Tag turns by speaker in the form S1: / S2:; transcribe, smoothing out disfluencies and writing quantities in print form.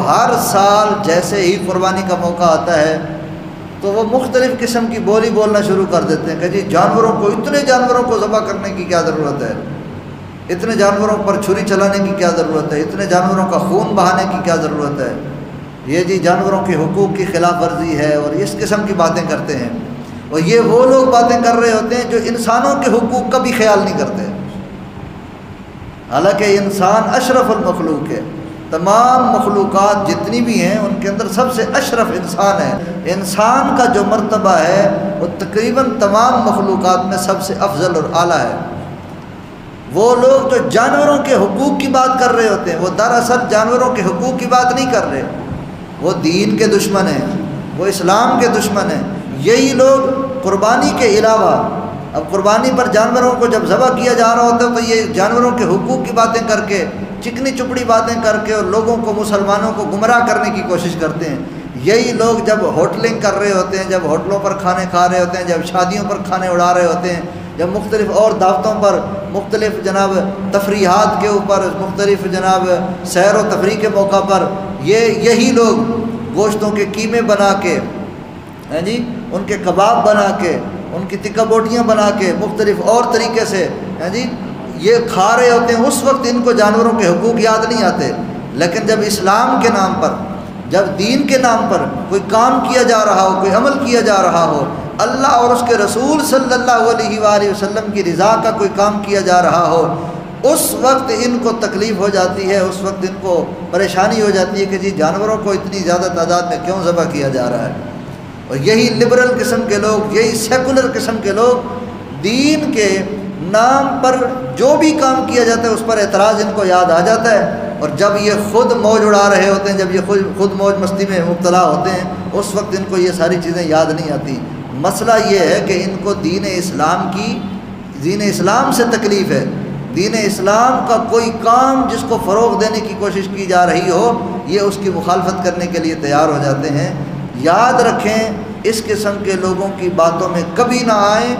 S1: ہر سال جیسے ہی قربانی کا موقع آتا ہے تو وہ مختلف قسم کی بولی بولنا شروع کر دیتے ہیں کہ جی جانوروں کو، اتنے جانوروں کو ذبح کرنے کی کیا ضرورت ہے، اتنے جانوروں پر چھری چلانے کی کیا ضرورت ہے، اتنے جانوروں کا خون بہانے کی کیا ضرورت ہے، یہ جی جانوروں کے حقوق کی خلاف ورزی ہے، اور اس قسم کی باتیں کرتے ہیں۔ اور یہ وہ لوگ باتیں کر رہے ہوتے ہیں جو انسانوں کے حقوق کا بھی خیال نہیں کرتے، حالانکہ انسان اشرف المخلوق ہے۔ تمام مخلوقات جتنی بھی ہیں ان کے اندر سب سے اشرف انسان ہے۔ انسان کا جو مرتبہ ہے وہ تقریباً تمام مخلوقات میں سب سے افضل اور اعلیٰ ہے۔ وہ لوگ جو جانوروں کے حقوق کی بات کر رہے ہوتے ہیں وہ دراصل جانوروں کے حقوق کی بات نہیں کر رہے، وہ دین کے دشمن ہیں، وہ اسلام کے دشمن ہیں۔ یہی لوگ قربانی کے علاوہ، اب قربانی پر جانوروں کو جب ذبح کیا جا رہا ہوتا ہے تو یہ جانوروں کے حقوق کی باتیں کر کے، چکنی چپڑی باتیں کر کے، اور لوگوں کو، مسلمانوں کو گمراہ کرنے کی کوشش کرتے ہیں۔ یہی لوگ جب ہوٹلنگ کر رہے ہوتے ہیں، جب ہوٹلوں پر کھانے کھا رہے ہوتے ہیں، جب شادیوں پر کھانے اڑا رہے ہوتے ہیں، جب مختلف اور دعوتوں پر، مختلف جناب تفریحات کے اوپر، مختلف جناب سیر و تفریح کے موقع پر یہی لوگ گوشتوں کے قیمے بنا کے، جی ان کے کباب بنا کے، ان کی تکہ بوٹیاں بنا کے، مختلف اور طریقے سے جی یہ کھا رہے ہوتے ہیں۔ اس وقت ان کو جانوروں کے حقوق یاد نہیں آتے، لیکن جب اسلام کے نام پر، جب دین کے نام پر کوئی کام کیا جا رہا ہو، کوئی عمل کیا جا رہا ہو، اللہ اور اس کے رسول صلی اللہ علیہ وآلہ وسلم کی رضا کا کوئی کام کیا جا رہا ہو، اس وقت ان کو تکلیف ہو جاتی ہے، اس وقت ان کو پریشانی ہو جاتی ہے کہ جی جانوروں کو اتنی زیادہ تعداد میں کیوں ذبح کیا جا رہا ہے۔ اور یہی لبرل قسم کے لوگ، یہی سیکولر قسم کے لوگ دین کے نام پر جو بھی کام کیا جاتا ہے اس پر اعتراض ان کو یاد آ جاتا ہے، اور جب یہ خود موج اڑا رہے ہوتے ہیں، جب یہ خود موج مستی میں مبتلا ہوتے ہیں، اس وقت ان کو یہ ساری چیزیں یاد نہیں آتی۔ مسئلہ یہ ہے کہ ان کو دین اسلام سے تکلیف ہے۔ دین اسلام کا کوئی کام جس کو فروغ دینے کی کوشش کی جا رہی ہو، یہ اس کی مخالفت کرنے کے لیے تیار ہو جاتے ہیں۔ یاد رکھیں، اس قسم کے لوگوں کی باتوں میں کبھی نہ آئیں۔